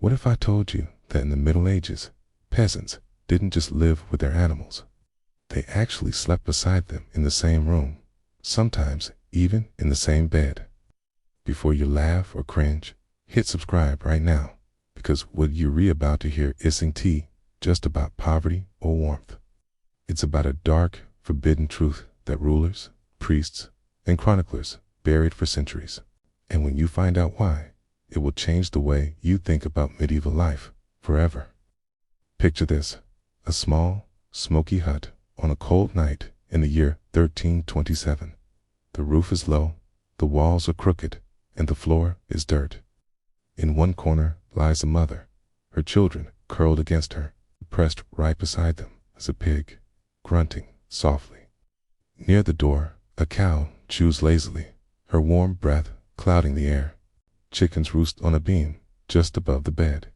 What if I told you that in the Middle Ages, peasants didn't just live with their animals? They actually slept beside them in the same room, sometimes even in the same bed. Before you laugh or cringe, hit subscribe right now, because what you're about to hear isn't just about poverty or warmth. It's about a dark, forbidden truth that rulers, priests, and chroniclers buried for centuries. And when you find out why, it will change the way you think about medieval life forever. Picture this: a small, smoky hut on a cold night in the year 1327. The roof is low, the walls are crooked, and the floor is dirt. In one corner lies a mother, her children curled against her. Pressed right beside them is a pig, grunting softly. Near the door, a cow chews lazily, her warm breath clouding the air. Chickens roost on a beam just above the bed.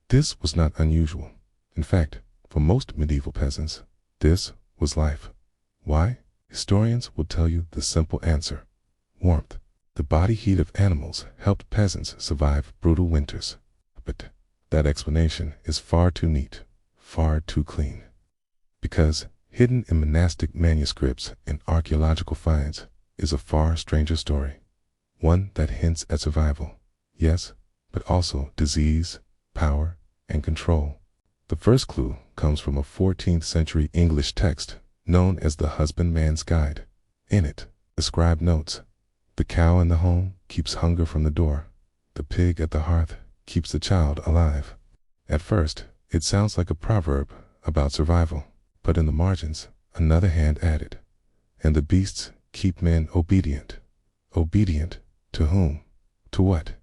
This was not unusual. In fact, for most medieval peasants, this was life. Why? Historians will tell you the simple answer: warmth. The body heat of animals helped peasants survive brutal winters. But that explanation is far too neat, far too clean. Because hidden in monastic manuscripts and archaeological finds is a far stranger story. One that hints at survival, yes, but also disease, power, and control. The first clue comes from a 14th century English text known as the Husbandman's Guide. In it, the scribe notes, "The cow in the home keeps hunger from the door. The pig at the hearth keeps the child alive." At first, it sounds like a proverb about survival, but in the margins, another hand added, "And the beasts keep men obedient." Obedient to whom? To what?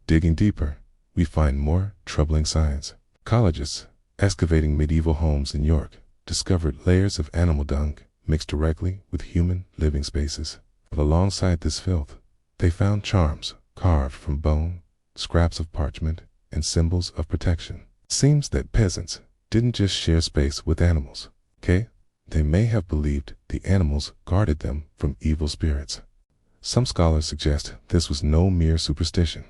Digging deeper, we find more troubling signs. Archaeologists excavating medieval homes in York discovered layers of animal dung mixed directly with human living spaces. But alongside this filth, they found charms carved from bone, scraps of parchment, and symbols of protection. It seems that peasants didn't just share space with animals, okay? They may have believed the animals guarded them from evil spirits. Some scholars suggest this was no mere superstition.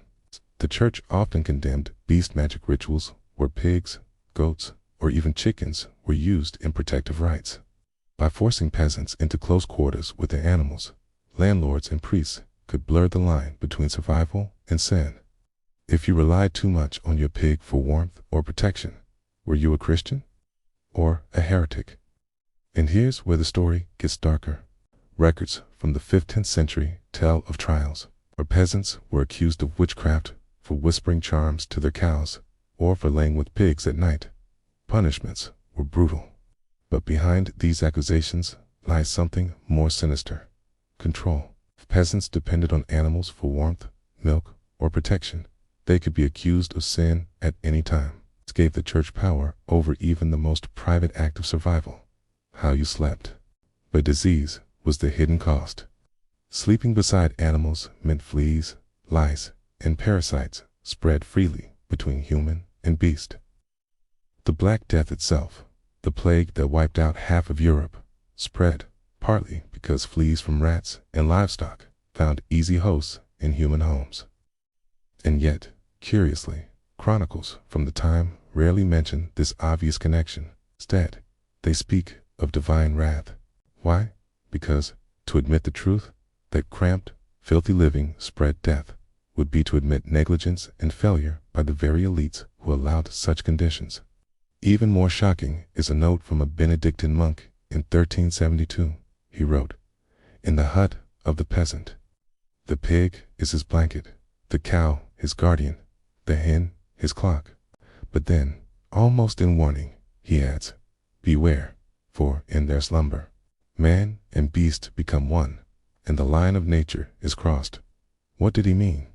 The church often condemned beast magic rituals where pigs, goats, or even chickens were used in protective rites. By forcing peasants into close quarters with their animals, landlords and priests could blur the line between survival and sin. If you relied too much on your pig for warmth or protection, were you a Christian or a heretic? And here's where the story gets darker. Records from the 15th century tell of trials where peasants were accused of witchcraft for whispering charms to their cows or for laying with pigs at night. Punishments were brutal. But behind these accusations lies something more sinister: control. If peasants depended on animals for warmth, milk, or protection, they could be accused of sin at any time. This gave the church power over even the most private act of survival: how you slept. But disease was the hidden cost. Sleeping beside animals meant fleas, lice, and parasites spread freely between human and beast. The Black Death itself, the plague that wiped out half of Europe, spread partly because fleas from rats and livestock found easy hosts in human homes. And yet, curiously, chronicles from the time rarely mention this obvious connection. Instead, they speak of divine wrath. Why? Because to admit the truth that cramped, filthy living spread death would be to admit negligence and failure by the very elites who allowed such conditions. Even more shocking is a note from a Benedictine monk in 1372. He wrote, "In the hut of the peasant, the pig is his blanket, the cow his guardian, the hen his clock." But then, almost in warning, he adds, "Beware, for in their slumber, man and beast become one, and the line of nature is crossed." What did he mean?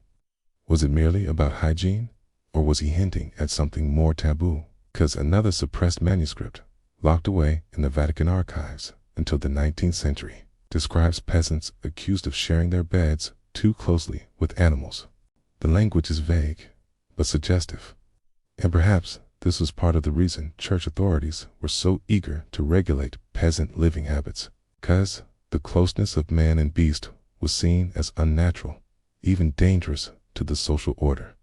Was it merely about hygiene, or was he hinting at something more taboo? Because another suppressed manuscript, locked away in the Vatican archives until the 19th century, describes peasants accused of sharing their beds too closely with animals. The language is vague, but suggestive. And perhaps this was part of the reason church authorities were so eager to regulate peasant living habits, because the closeness of man and beast was seen as unnatural, even dangerous to the social order.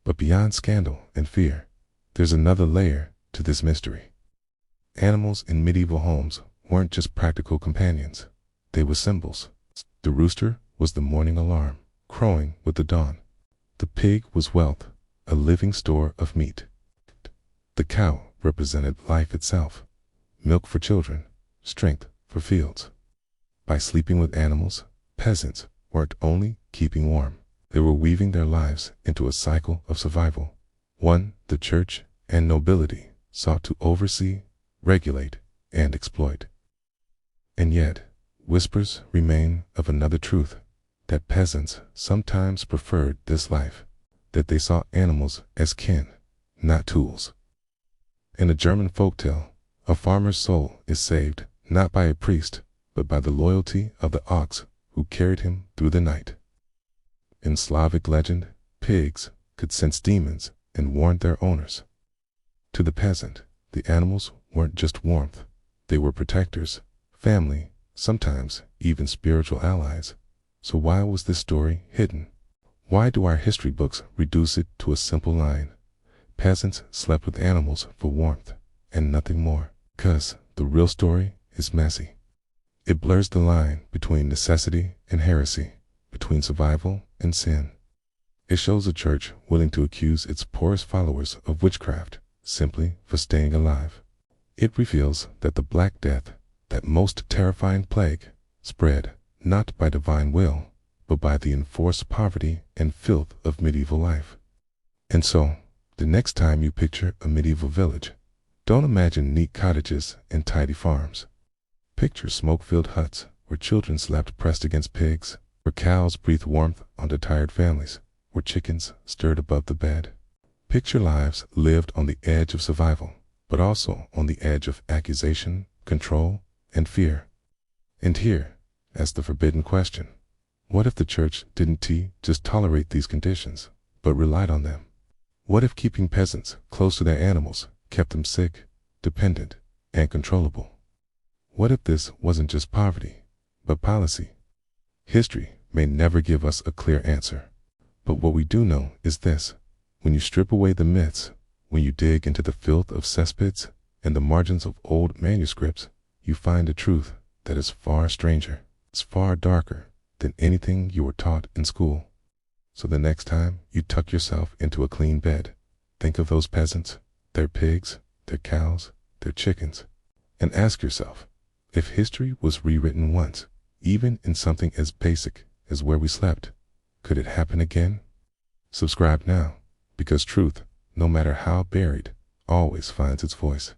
But beyond scandal and fear, there's another layer to this mystery. Animals in medieval homes weren't just practical companions. They were symbols. The rooster was the morning alarm, crowing with the dawn. The pig was wealth, a living store of meat. The cow represented life itself, milk for children, strength for fields. By sleeping with animals, peasants weren't only keeping warm, they were weaving their lives into a cycle of survival, one the church and nobility sought to oversee, regulate, and exploit. And yet, whispers remain of another truth, that peasants sometimes preferred this life, that they saw animals as kin, not tools. In a German folktale, a farmer's soul is saved not by a priest, but by the loyalty of the ox who carried him through the night. In Slavic legend, pigs could sense demons and warned their owners. To the peasant, the animals weren't just warmth, they were protectors, family, sometimes even spiritual allies. So why was this story hidden? Why do our history books reduce it to a simple line? Peasants slept with animals for warmth and nothing more. 'Cause the real story is messy. It blurs the line between necessity and heresy, between survival and sin. It shows a church willing to accuse its poorest followers of witchcraft simply for staying alive. It reveals that the Black Death, that most terrifying plague, spread not by divine will, but by the enforced poverty and filth of medieval life. And so, the next time you picture a medieval village, don't imagine neat cottages and tidy farms. Picture smoke-filled huts where children slept pressed against pigs, where cows breathed warmth onto tired families, where chickens stirred above the bed. Picture lives lived on the edge of survival, but also on the edge of accusation, control, and fear. And here, as the forbidden question, what if the church didn't just tolerate these conditions, but relied on them? What if keeping peasants close to their animals kept them sick, dependent, and controllable? What if this wasn't just poverty, but policy? History may never give us a clear answer, but what we do know is this: when you strip away the myths, when you dig into the filth of cesspits and the margins of old manuscripts, you find a truth that is far stranger, it's far darker than anything you were taught in school. So the next time you tuck yourself into a clean bed, think of those peasants, their pigs, their cows, their chickens, and ask yourself, if history was rewritten once, even in something as basic as where we slept, could it happen again? Subscribe now, because truth, no matter how buried, always finds its voice.